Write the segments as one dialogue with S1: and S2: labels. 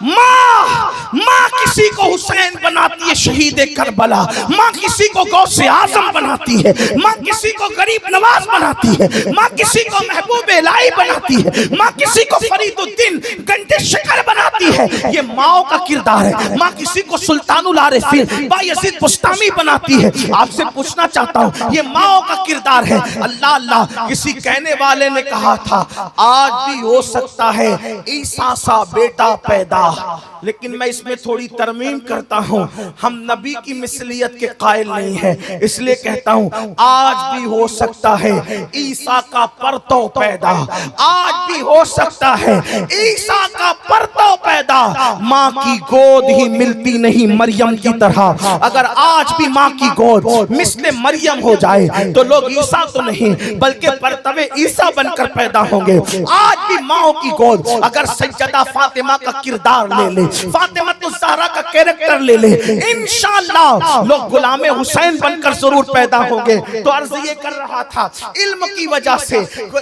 S1: माँ किसी को हुसैन बनाती है शहीद करबला, माँ किसी को गौसे आजम बनाती है, माँ किसी को गरीब नवाज बनाती है, माँ किसी को महबूब इलाही बनाती है, माँ किसी को फरीदुद्दीन गंडे शिकर बनाती है। ये माओ का किरदार है। माँ किसी को सुल्तानुल आरिफीन बायजीद बुस्तामी बनाती है। आपसे पूछना चाहता हूँ, ये माओ का किरदार है। अल्लाह अल्लाह, किसी कहने वाले ने कहा था आज भी हो सकता है ईसा सा बेटा पैदा, लेकिन मैं इसमें थोड़ी तरमीम करता हूँ। हम नबी की मिसलियत के कायल नहीं है, इसलिए कहता हूँ आज भी हो सकता है ईसा का परतो पैदा, आज भी हो सकता है ईसा का परतो पैदा। माँ की गोद ही मिलती नहीं मरियम की तरह। अगर आज भी माँ की गोद मिस्ले मरियम हो जाए तो लोग ईसा तो नहीं बल्कि परतवे ईसा बनकर पैदा होंगे। आज भी माँ की गोद अगर सैयदा फातिमा का किरदार ले ले, फातिमा तो ज़हरा का कैरेक्टर ले ले, इंशाअल्लाह लोग गुलामे हुसैन बनकर जरूर पैदा होंगे। तो अर्ज ये कर रहा था, इल्म की वजह से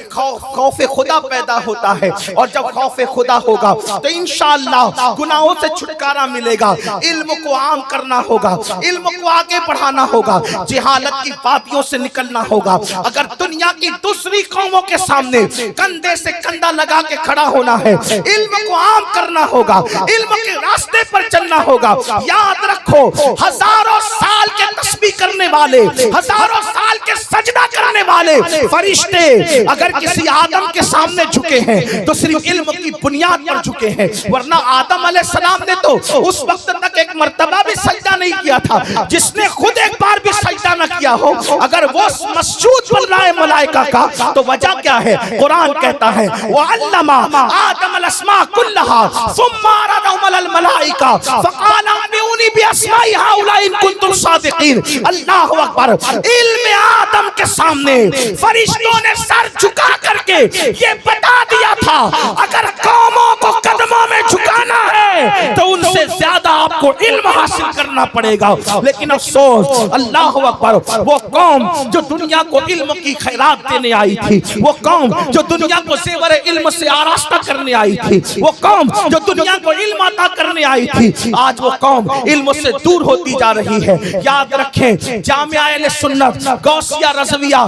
S1: खौफे खुदा पैदा होता है, और जब खौफे खुदा होगा तो इंशाअल्लाह गुनाहों से छुटकारा मिलेगा। इल्म को आम करना होगा, इल्म को आगे बढ़ाना होगा, जिहालत की वादियों से निकलना होगा। अगर दुनिया की दूसरी कौमों के सामने कंधे से कंधा लगा के खड़ा होना है, इल्म को आम करना होगा, इल्म के रास्ते पर चलना होगा। याद रखो, हजारों साल के तस्बीह करने वाले, हजारों साल के सजदा करने वाले फरिश्ते अगर किसी आदम के सामने झुके हैं तो सिर्फ इल्म की बुनियाद पर झुके हैं, वरना आदम अलैहिस्सलाम ने तो उस वक्त तक एक मर्तबा भी सजदा नहीं किया था। जिसने खुद एक बार भी सजदा न किया हो, अगर वो मसजूद बन रहा है मलाइका का, तो वजह क्या है? कुरान कहता है वअल्लमा आदम अल-अस्मा कुल्लहा सुम्मा अरदहुम अलल मलाइका फक़ाल अनबिऊनी बिअस्माइ हाउलाई इन कुंतुम सादिकीन। अल्लाहु अकबर। इल्म आदम के सामने फरिश्तों ने सर झुका करके ये बता दिया था, अगर कौमों को कदमों में झुकाना है तो उनसे ज्यादा आपको इल्म हासिल करना पड़ेगा। लेकिन अफसोस, अल्लाह अकबर, वो कौम जो दुनिया को इल्म की खैरात देने आई थी, वो कौम जो दुनिया को ज़ेवर इल्म से आरास्ता करने आई थी, वो कौम जो दुनिया को इल्म अता करने आई थी, आज वो कौम इल्म से दूर होती जा रही है। याद रखें, जामिया अहले सुन्नत, गौसिया रज़विया,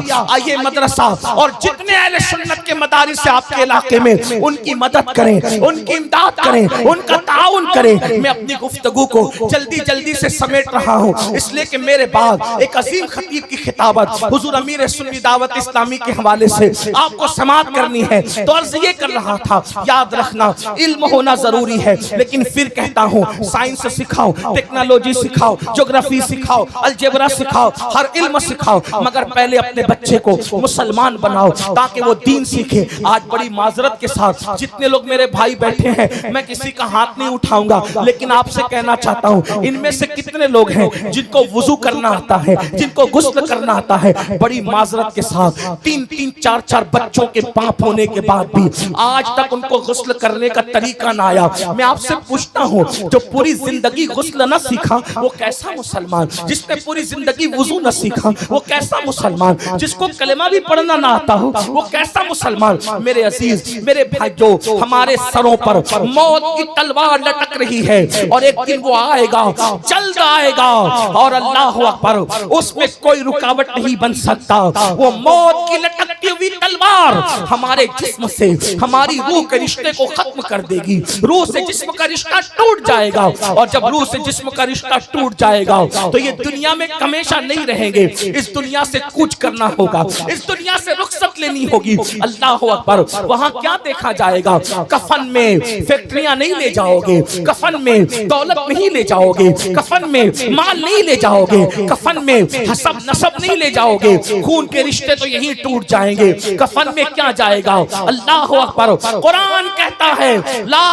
S1: ये मदरसा और जितने अहले सुन्नत के मदारिस से आपके इलाके में, उनकी मदद करें, उनकी इमदाद करें, उनका ताउन करें। मैं अपनी गुफ्तगू को जल्दी जल्दी से समेट रहा हूँ, इसलिए कि मेरे बाद एक अजीम खतीब की खिताबत हुजूर अमीर सुन्नी दावत इस्लामी के हवाले से आपको समाअत करनी है। तो अर्ज ये कर रहा था, याद रखना इल्म होना जरूरी है, लेकिन फिर कहता हूँ साइंस सिखाओ, टेक्नोलॉजी सिखाओ, ज्योग्राफी सिखाओ, अलजेब्रा सिखाओ, हर इल्म सिखाओ, मगर पहले अपने बच्चे को मुसलमान बनाओ ताकि वो दीन सीखे। आज बड़ी माजरत के साथ जितने लोग मेरे भाई बैठे हैं, मैं किसी का हाथ नहीं उठाऊंगा, लेकिन आपसे कहना चाहता हूँ, इनमें से कितने लोग हैं जिनको वुजू करना आता है, जिनको गुस्ल करना आता है? बड़ी माजरत के साथ 3-3, 4-4 बच्चों के पाप होने के बाद भी आज तक उनको गुस्ल करने का तरीका ना आया। मैं आपसे पूछता हूँ, जो पूरी जिंदगी गुस्ल न सीखा वो कैसा मुसलमान? जिसने पूरी जिंदगी वुजू न सीखा वो कैसा मुसलमान? जिसको कलेमा भी पढ़ना ना आता हो वो कैसा मुसलमान? मेरे अजीज, मेरे भाइयों, हमारे सरों पर मौत की तलवार लटक रही है, और एक दिन वो आएगा, जल्द आएगा, और अल्लाह अकबर, उसमें कोई रुकावट नहीं बन सकता। वो मौत की लटकती हुई तलवार हमारे जिस्म से हमारी रूह के रिश्ते को खत्म कर देगी। रूह से जिस्म का रिश्ता टूट जाएगा, और जब रूह से जिस्म का रिश्ता टूट जाएगा तो ये दुनिया में हमेशा नहीं रहेंगे। इस दुनिया से कूच करना होगा, इस दुनिया से रुखसत लेनी होगी। अल्लाह अकबर। वहां क्या देखा जाएगा? कफन में फैक्ट्रियां नहीं ले जाओगे, कफन में दौलत नहीं ले जाओगे, कफन में माल नहीं ले जाओगे, कफन में हसब नसब नहीं ले जाओगे, खून के रिश्ते तो यही टूट जाएंगे। कफन में क्या जाएगा? अल्लाह अकबर। कुरान कहता है ला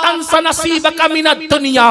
S1: तंस नसीबका मिनद दुनिया,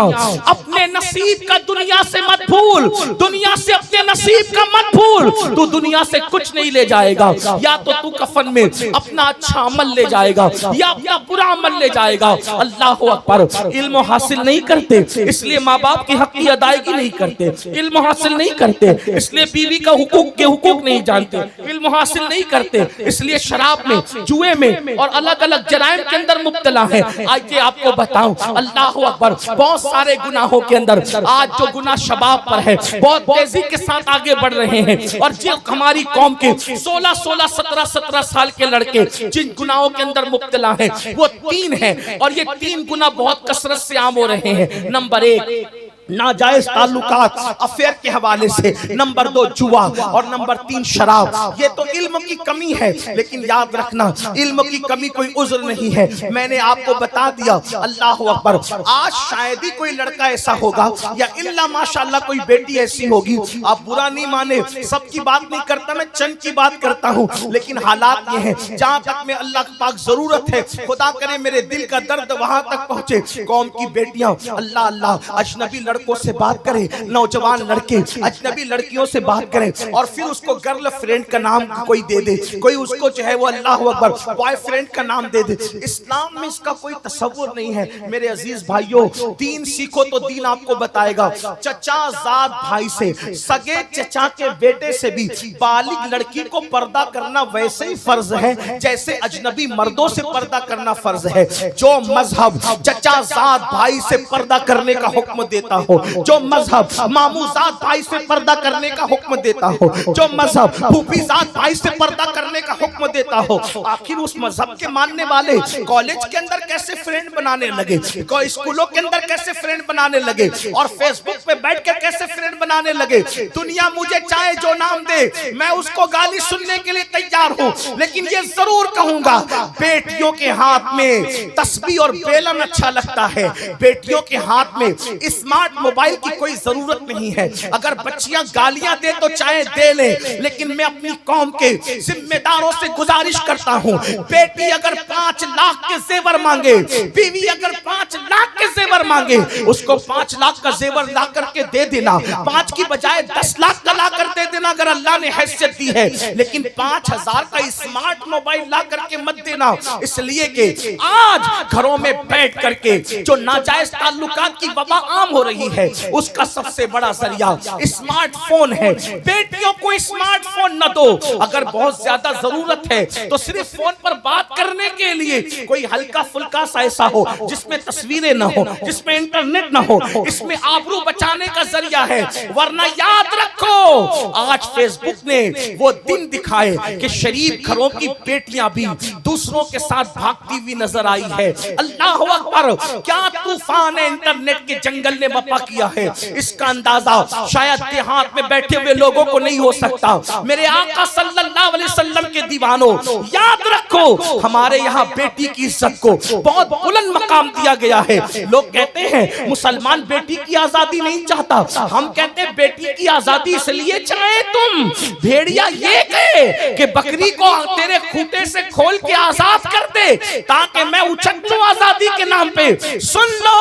S1: अपने नसीब का दुनिया से मत भूल, दुनिया से अपने नसीब का मत भूल। तू दुनिया से कुछ नहीं ले जाएगा, या तो तू कफन में अपना अच्छा अमल ले जाएगा या अपना बुरा अमल ले जाएगा। अल्लाह अकबर। इल्म हासिल नहीं करते इसलिए माँ बाप की हक की अदायगी नहीं करते, इल्म हासिल नहीं करते, इसलिए बीवी का हुकूक के हुकूक नहीं जानते, इल्म हासिल नहीं करते, इसलिए शराब में, जुए में और अलग अलग जराइम के अंदर मुब्तला है। आइए आपको बताऊं, अल्लाह अकबर, बहुत सारे गुनाहों के अंदर आज जो गुनाह शबाब पर है बहुत तेजी के साथ आगे बढ़ रहे हैं। और जो हमारी कौम के 16-16, 17-17 साल के लड़के जिन गुनाहों के अंदर मुब्तला है वो 3 है, और ये 3 गुनाह बहुत कसरत से आम हो रहे हैं। नंबर 1 नाजायज ताल्लुकात अफेयर के हवाले से, नंबर 2 जुआ, और नंबर 3 शराब। ये तो इल्म की कमी है, लेकिन याद रखना इल्म की कमी कोई उज्र नहीं है। मैंने आपको बता दिया, अल्लाह अकबर, आज शायद ही कोई लड़का ऐसा होगा या इल्ला माशाअल्लाह कोई बेटी ऐसी होगी, आप बुरा नहीं माने, सबकी बात नहीं करता, मैं चंद की बात करता हूँ, लेकिन हालात ये हैं जहाँ तक में अल्लाह पाक जरूरत है, खुदा करे मेरे दिल का दर्द वहां तक पहुंचे, कौम की बेटियां अल्लाह अल्लाह अजनबी लड़कों से बात करें, नौजवान लड़के अजनबी लड़कियों से बात करें और फिर उसको गर्ल फ्रेंड का नाम कोई दे दे, कोई उसको जो है वो अल्लाह अकबर बॉयफ्रेंड का नाम दे दे। इस्लाम में इसका कोई तसव्वुर नहीं है। मेरे अजीज भाइयों, दीन सीखो तो दीन आपको बताएगा। चचा जाद भाई से, सगे चचा के बेटे से भी बालिग लड़की को पर्दा करना वैसे ही फर्ज है जैसे अजनबी मर्दों से पर्दा करना फर्ज है। जो मजहब चचा जाद भाई से पर्दा करने का हुक्म देता हो, जो मजहब मामूजात भाई से पर्दा करने का हुक्म देता हो, जो मजहब फूफीजात भाई से पर्दा करने का हुक्म देता हो, आखिर उस मजहब के मानने वाले कॉलेज के अंदर कैसे फ्रेंड बनाने लगे, कोई स्कूलों के अंदर कैसे फ्रेंड बनाने लगे, और फेसबुक पे बैठ कर कैसे फ्रेंड बनाने लगे। दुनिया मुझे चाहे जो नाम दे, मैं उसको गाली सुनने के लिए तैयार हूँ, लेकिन ये जरूर कहूंगा, बेटियों के हाथ में तस्बीह और बेलन अच्छा लगता है, बेटियों के हाथ में स्मार्ट मोबाइल की कोई जरूरत नहीं है। अगर बच्चियां गालियां दे तो चाहे दे ले, लेकिन मैं अपनी कौम के जिम्मेदारों से गुजारिश करता हूं, बेटी अगर 5 लाख के जेवर मांगे, बीवी अगर 5 लाख के जेवर मांगे, उसको 5 लाख का जेवर ला करके दे देना, 5 की बजाय 10 लाख का ला कर दे देना अगर अल्लाह ने हैसियत दी है, लेकिन 5000 का स्मार्ट मोबाइल ला करके मत देना। इसलिए कि आज घरों में बैठ करके जो नाजायज ताल्लुकात की वबा आम हो रही है, उसका सबसे बड़ा जरिया स्मार्टफोन है। बेटियों को स्मार्टफोन न दो, अगर बहुत ज्यादा जरूरत है तो सिर्फ फोन पर बात करने के लिए कोई हल्का फुल्का सा ऐसा हो जिसमें तस्वीरें न हो, जिसमें इंटरनेट न हो, इसमें आबरू बचाने का जरिया है। वरना याद रखो, आज फेसबुक ने वो दिन दिखाए कि शरीफ घरों की बेटियां भी दूसरों के साथ भागती हुई नजर आई है। अल्लाह अकबर, क्या तूफान है इंटरनेट के जंगल ने बपा किया है, इसका अंदाजा शायद देहात में बैठे हुए लोगों को नहीं हो सकता। मेरे आका सल्लल्लाहु अलैहि वसल्लम के दीवानों, याद रखो, हमारे यहाँ बेटी की इज्जत को बहुत बुलंद मकाम दिया गया है। लोग कहते हैं मुसलमान बेटी की आजादी नहीं चाहता, हम कहते हैं बेटी की आजादी इसलिए चाहे तुम, भेड़िया ये कहे कि बकरी को तेरे खूंटे से खोल के आजाद कर दे ताकि मैं उछल लूं आजादी के नाम पे। सुन लो,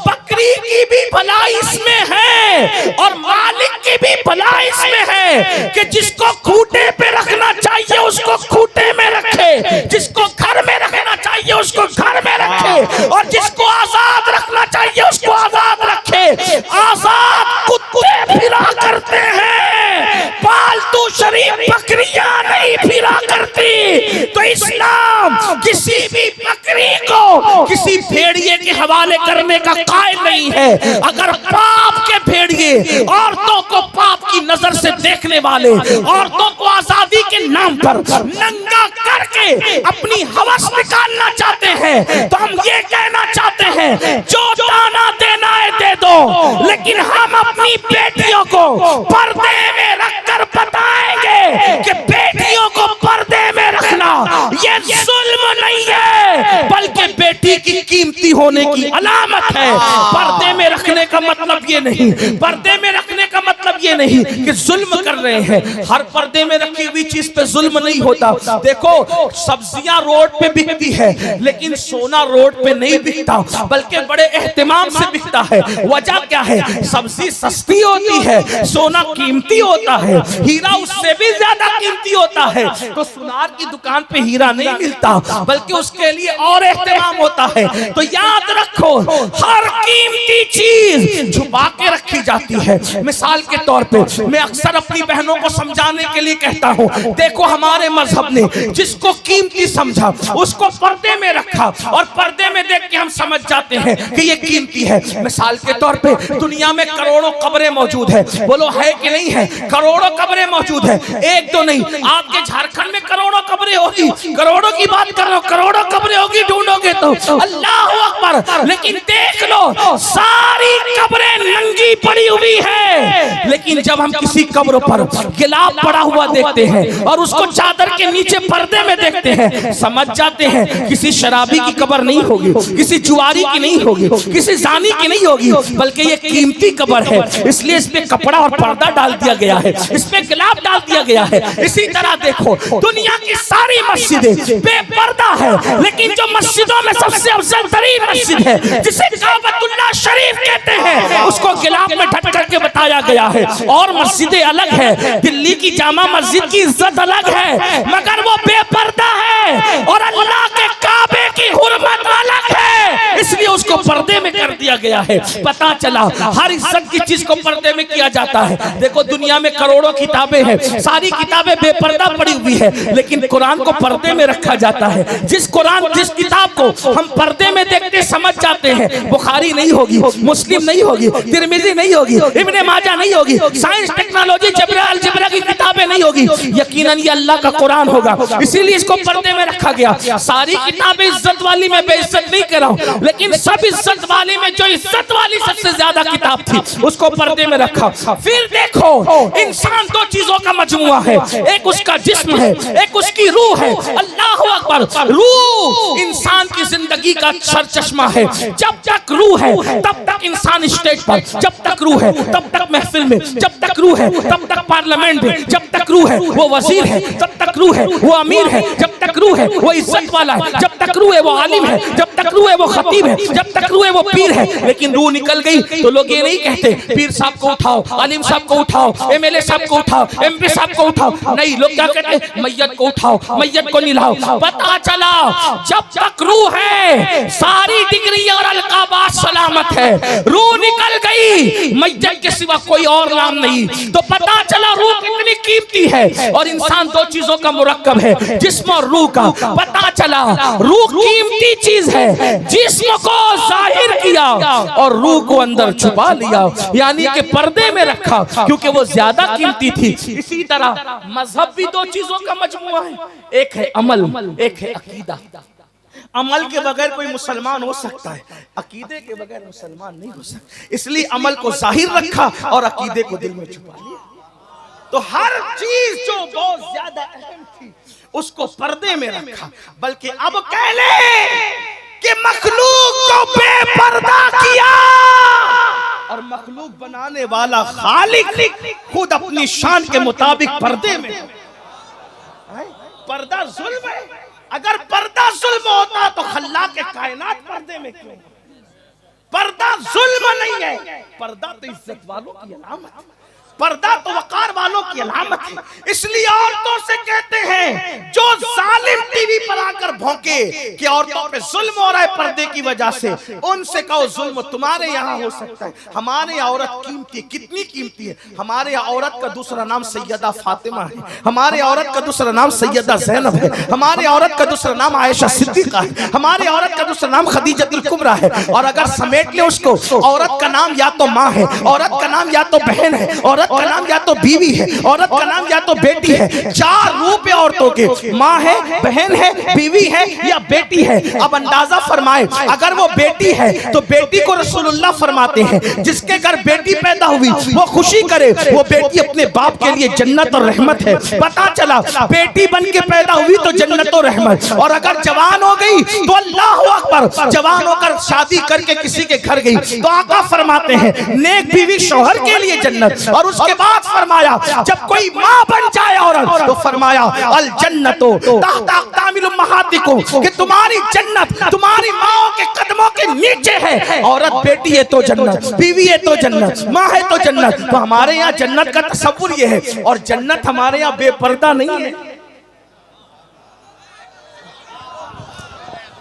S1: बकरी की भी भलाई इसमें है और मालिक की भी भलाई इसमें है कि जिसको खूंटे पे रखना चाहिए उसको खूंटे में रखे, जिसको घर में रखना चाहिए उसको घर में रखे, और जिसको आजाद रखना चाहिए उसको आजाद रखे। आजाद कुत्ते फिरा करते हैं, पालतू शरीफ बकरियां नहीं फिरा करती। तो इस्लाम किसी भी बकरी को किसी भेड़िए के हवाले करने का कायल नहीं है। अगर पाप के भेड़िए औरतों को पाप की नजर से देखने वाले, औरतों को आजादी के नाम पर नंगा करके अपनी हवस निकालना चाहते हैं, तो हम ये कहना चाहते हैं जो दाना देना है दे दो, लेकिन हम अपनी बेटियों को पर्दे में रखकर बताएंगे कि बेटियों को पर्दे में रखना ये जुल्म नहीं है, बल्कि बेटी की कीमती होने की अलामत है। पर्दे में रखने का मतलब ये नहीं, पर्दे में रखने का मतलब मतलब ये नहीं कि जुल्म कर रहे हैं। हर पर्दे में रखी हुई चीज पे जुल्म नहीं होता। देखो सब्जियां रोड पे बिकती है लेकिन सोना रोड पे नहीं बिकता, बल्कि बड़े एहतिमाम से बिकता है। वजह क्या है? सब्जी सस्ती होती है, सोना कीमती होता है, हीरा उससे भी ज्यादा कीमती होता है। तो सुनार की दुकान पे हीरा नहीं मिलता, बल्कि उसके लिए और एहतिमाम होता है। तो याद रखो, हर कीमती चीज छुपा के रखी जाती है। मिसाल के तौर पे मैं अक्सर अपनी बहनों को समझाने के लिए कहता हूँ, देखो हमारे मजहब ने जिसको कीमती समझा उसको पर्दे में रखा, और पर्दे में देख के हम समझ जाते हैं कि ये कीमती है। मिसाल के तौर पे दुनिया में करोड़ों कब्रें मौजूद है, बोलो है कि नहीं है? करोड़ों कब्रें मौजूद है, एक तो नहीं। आपके झारखंड में करोड़ों कब्रें होगी, करोड़ों की बात कर रहा हूं, करोड़ों कब्रें होगी, ढूंढोगे तो अल्लाह अकबर। लेकिन देख लो सारी कब्रें नंगी पड़ी हुई है, लेकिन जब हम किसी कब्र पर गिलाफ पड़ा हुआ देखते हैं और उसको चादर के नीचे पर्दे में देखते हैं, समझ जाते हैं किसी शराबी की कब्र नहीं होगी, किसी जुआरी की नहीं होगी, किसी जानी की नहीं होगी, बल्कि ये कीमती कब्र है। इसलिए इस पे कपड़ा और पर्दा डाल दिया गया है, इस पे गिलाफ डाल दिया गया है। इसी तरह देखो दुनिया की सारी मस्जिदें बेपर्दा है, लेकिन जो मस्जिदों में सबसे अफजल तरीन मस्जिद है जिसे काबतुल्लाह शरीफ कहते हैं, उसको गिलाफ में ढक करके बताया गया है। और मस्जिदें अलग है, दिल्ली की जामा मस्जिद की इज्जत अलग है, मगर वो बेपर्दा है, और अल्लाह के काबे की हुर्मत अलग है, इसलिए उसको पर्दे में कर दिया गया है। पता चला हर इज्जत की चीज को पर्दे में किया जाता है। देखो दुनिया में करोड़ों किताबें हैं, सारी किताबें बेपर्दा पड़ी हुई है, लेकिन कुरान को पर्दे में रखा जाता है। जिस किताब को हम पर्दे में देखते समझ जाते हैं, बुखारी नहीं होगी, मुस्लिम नहीं होगी, तिरमिजी नहीं होगी, इब्ने माजा नहीं होगी, साइंस टेक्नोलॉजी अलजेब्रा की किताबें नहीं होगी, यकीनन ये अल्लाह का कुरान होगा। इसीलिए इसको पर्दे में रखा गया। सारी किताबें इज्जत वाली में बेइज्जत नहीं कर रहा हूं, लेकिन सब इज्जत वाली में जो इज्जत वाली सबसे ज्यादा किताब थी उसको पर्दे में रखा। फिर देखो इंसान दो चीजों का मजमुआ है, एक उसका जिस्म है, एक उसकी रूह है। अल्लाह अकबर। रूह इंसान की जिंदगी का सर चश्मा है। जब तक रूह है तब तक इंसान स्टेज पर, जब तक रूह है तब तक महफिल में, जब तक रूह है तब तक पार्लियामेंट में, जब तक रूह है वो वजीर है, जब तक रूह है वो अमीर है, जब तक रूह है वो इज्जत वाला है, जब तक रूह है वो आलिम है, जब तक रूह है वो खतीब है, जब तक रूह है वो पीर है। लेकिन रूह निकल गई तो लोग ये नहीं कहते पीर साहब को उठाओ, आलिम साहब को उठाओ, एमएलए साहब को उठाओ, एमपी साहब को उठाओ। नहीं, लोग क्या कहते हैं? मैयत को उठाओ, मैयत को निलाओ। पता चला जब तक रूह है सारी डिग्री और अलकाबात सलामत है, रूह निकल गई मैयत के सिवा कोई और नाम नहीं। तो पता चला रूह कितनी कीमती है। और इंसान दो चीजों का मुरक्कब है, जिस्म और रूह का। पता चला रूह कीमती चीज है, जिस्म को जाहिर किया और रूह को अंदर छुपा लिया, यानी कि पर्दे में रखा क्योंकि वो ज्यादा कीमती थी। इसी तरह मजहब भी दो चीजों का मजमुआ है, एक है अमल, एक है अकीदा। अमल के बगैर कोई मुसलमान हो सकता है, अकीदे के बगैर मुसलमान नहीं हो सकता। इसलिए अमल को जाहिर रखा और अकीदे को दिल में छुपा लिया। तो हर चीज जो बहुत ज्यादा अहम थी उसको पर्दे में रखा। बल्कि अब कह ले कि मखलूक को बेपर्दा किया, और मखलूक बनाने वाला खालिक खुद अपनी शान के मुताबिक पर्दे में। पर्दा जुल्म है। अगर पर्दा जुल्म होता तो खल्लाक के कायनात पर्दे में क्यों? पर्दा जुल्म नहीं है, पर्दा तो इज्जत वालों की अलामत है, पर्दा तो वकार वालों की अलामत है। इसलिए औरतों से कहते हैं जो जालिम टीवी पर आकर भौंके कि औरतों पे जुल्म हो रहा है पर्दे की वजह से, उनसे कहो जुल्म तुम्हारे यहाँ हो सकता है, हमारे यहाँ औरत कीमती, कितनी कीमती है। हमारे यहाँ औरत का दूसरा नाम सैयदा फातिमा है, हमारे औरत का दूसरा नाम सैयदा ज़ैनब है, हमारे औरत का दूसरा नाम आयशा सिद्दीक़ा है, हमारे औरत का दूसरा नाम खदीजतुल कुबरा है। और अगर समेट ले उसको, औरत का नाम या तो माँ है, औरत का नाम या तो बहन है, औरत का नाम या तो बीवी है, औरत का नाम या तो बेटी है। चार रूप है औरतों के, माँ है, बहन है, बीवी है या बेटी है। अब अंदाजा फरमाए, अगर वो बेटी है तो बेटी को रसूलुल्लाह फरमाते हैं जिसके घर बेटी पैदा हुई वो खुशी करे, वो बेटी अपने बाप के लिए जन्नत और रहमत है। पता चला बेटी बन के पैदा हुई तो जन्नत और रहमत, और अगर जवान हो गई तो अल्लाह अकबर, जवान होकर शादी करके किसी के घर गई तो आका फरमाते हैं नेक बीवी शौहर के लिए जन्नत, और उसके बाद फरमाया जब कोई माँ बन जाए औरत तो फरमाया अल जन्नतो तहता अक़दामिल उम्महातिकुम, कि तुम्हारी जन्नत तुम्हारी माओ के कदमों के नीचे है। औरत बेटी है तो जन्नत, बीवी है तो जन्नत, माँ है तो जन्नत। तो हमारे यहाँ जन्नत का तस्वुर ये है, और जन्नत हमारे यहाँ बेपर्दा नहीं है।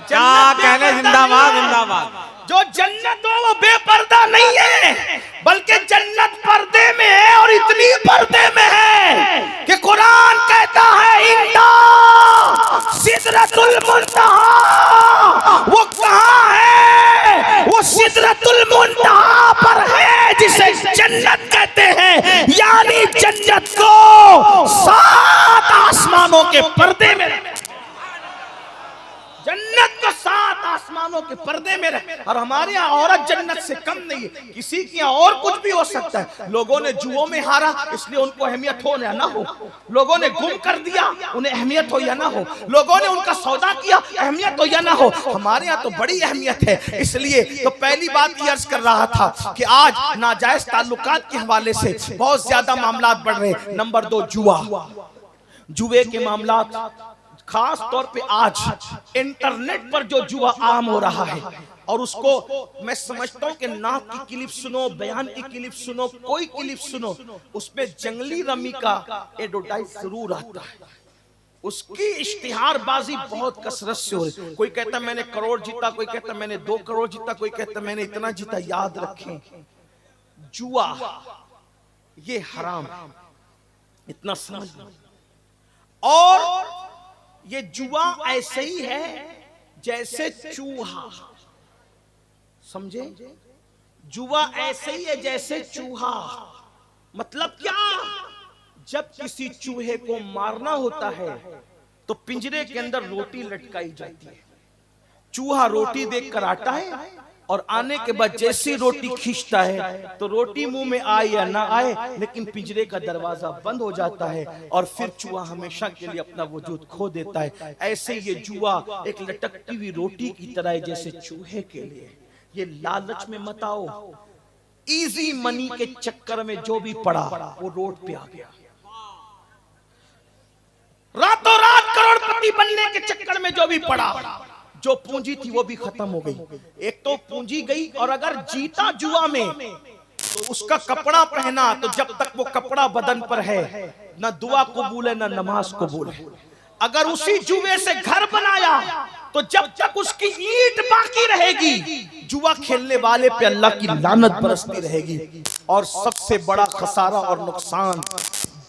S2: क्या कहने, जिंदाबाद जिंदाबाद।
S1: जो जन्नत हो वो बेपर्दा नहीं है, बल्कि जन्नत पर्दे में है, और इतनी पर्दे में है कि कुरान कहता है इंदा सिदरतुल मुंतहा। वो कहाँ है? वो सिदरतुल मुंतहा पर है, जिसे जन्नत कहते हैं। यानी जन्नत को 7 आसमानों के पर्दे में, जन्नत को 7 आसमानों के पर्दे में रहे। और हमारे यहाँ औरत जन्नत से कम नहीं है। किसी के यहाँ और कुछ भी हो सकता है। लोगों ने जुओं में हारा इसलिए उनको अहमियत हो या ना हो, लोगों ने गुम कर दिया उन्हें अहमियत हो या ना हो, लोगों ने उनका सौदा किया अहमियत हो या ना हो, हमारे यहाँ तो बड़ी अहमियत है। इसलिए तो पहली बात ये अर्ज कर रहा था कि आज नाजायज ताल्लुकात के हवाले से बहुत ज्यादा मामलात बढ़ रहे। नंबर 2 जुआ, जुए के मामलात, खास तौर पे आज इंटरनेट पर जो जुआ आम हो रहा है, और उसको मैं समझता हूं कि नाक की क्लिप सुनो, बयान की क्लिप सुनो, कोई क्लिप सुनो, उसमें जंगली रमी का एडवर्टाइज जरूर आता है। उसकी इश्तिहारबाजी बहुत कसरत से हो रही। कोई कहता मैंने करोड़ जीता, कोई कहता मैंने 2 करोड़ जीता, कोई कहता मैंने इतना जीता। याद रखें, जुआ ये हराम, इतना समझ लो। और ये जुआ ऐसे ही है जैसे चूहा, समझे? जुआ ऐसे ही है जैसे चूहा। मतलब क्या? जब किसी चूहे को मारना होता है तो पिंजरे के अंदर रोटी लटकाई जाती है। चूहा रोटी देखकर आता है, और आने के बाद जैसी रोटी खींचता है तो रोटी मुंह में आए या ना आए, लेकिन पिंजरे का दरवाजा बंद हो जाता है, और फिर चूहा हमेशा के लिए अपना वजूद खो देता है। ऐसे ये जुआ एक लटकती हुई रोटी की तरह है जैसे चूहे के लिए। ये लालच में मत आओ, इजी मनी के चक्कर में जो भी पड़ा वो रोड पे आ गया। रातों रात करोड़पति बनने के चक्कर में जो भी पड़ा, जो पूंजी थी वो भी खत्म हो गई। एक तो पूंजी गई, और अगर जीता जुआ में तो उसका कपड़ा पहना, तो जब तक वो कपड़ा बदन पर है ना दुआ कबूल है ना नमाज कबूल है। अगर उसी जुए से घर बनाया तो जब तक उसकी ईंट बाकी रहेगी, जुआ खेलने वाले पे अल्लाह की लानत बरसती रहेगी। और सबसे बड़ा खसारा और नुकसान,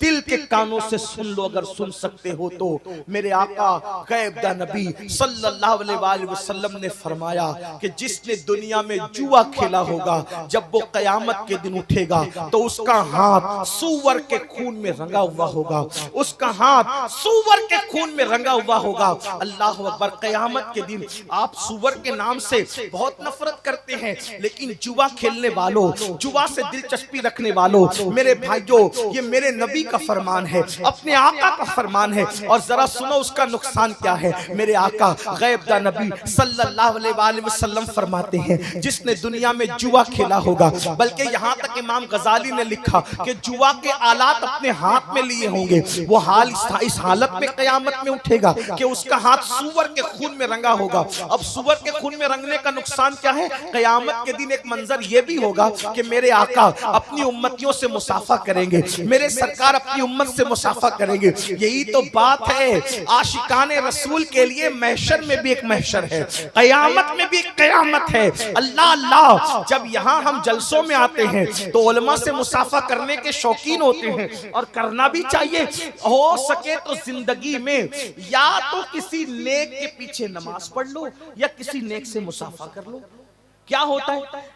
S1: दिल के कानों से सुन लो, अगर सुन सकते हो तो, मेरे आका गैबदा नबी सल्लल्लाहु अलैहि वसल्लम ने फरमाया कि जिसने दुनिया में जुआ खेला होगा, जब वो कयामत के दिन उठेगा तो उसका हाथ सूअर के खून में रंगा हुआ होगा, उसका हाथ सूअर के खून में रंगा हुआ होगा। अल्लाह अकबर। कयामत के दिन आप सूअर के नाम से बहुत नफरत करते हैं, लेकिन जुआ खेलने वालों, जुआ से दिलचस्पी रखने वालों, मेरे भाइयों, ये मेरे नबी का फरमान है, अपने आका का फरमान है। और जरा सुनो उसका नुकसान क्या है। मेरे आका गैबदा नबी सल्लल्लाहु अलैहि वसल्लम फरमाते हैं, जिसने दुनिया में जुआ खेला होगा, बल्कि यहाँ तक इमाम गजाली ने लिखा कि जुआ के आलात अपने हाथ में लिए होंगे, वो हाल इस हालत में कयामत में उठेगा कि उसका हाथ सूअर के खून में रंगा होगा। अब सूअर के खून में रंगने का नुकसान क्या है? कयामत के दिन एक मंजर ये भी होगा कि मेरे आका अपनी उम्मतियों से मुसाफा करेंगे, मेरे सरकार अपनी उम्मत से मुसाफा करेंगे। यही तो बात है, आशिकाने रसूल के लिए महशर में भी एक महशर है, कयामत में भी एक कयामत है। अल्लाह अल्लाह, जब यहाँ हम जलसों में आते हैं तो उलमा से मुसाफा करने के शौकीन होते हैं, और करना भी चाहिए। हो सके तो जिंदगी में या तो किसी नेक के पीछे नमाज पढ़ लो या किसी नेक से मुसाफा कर लो। क्या होता है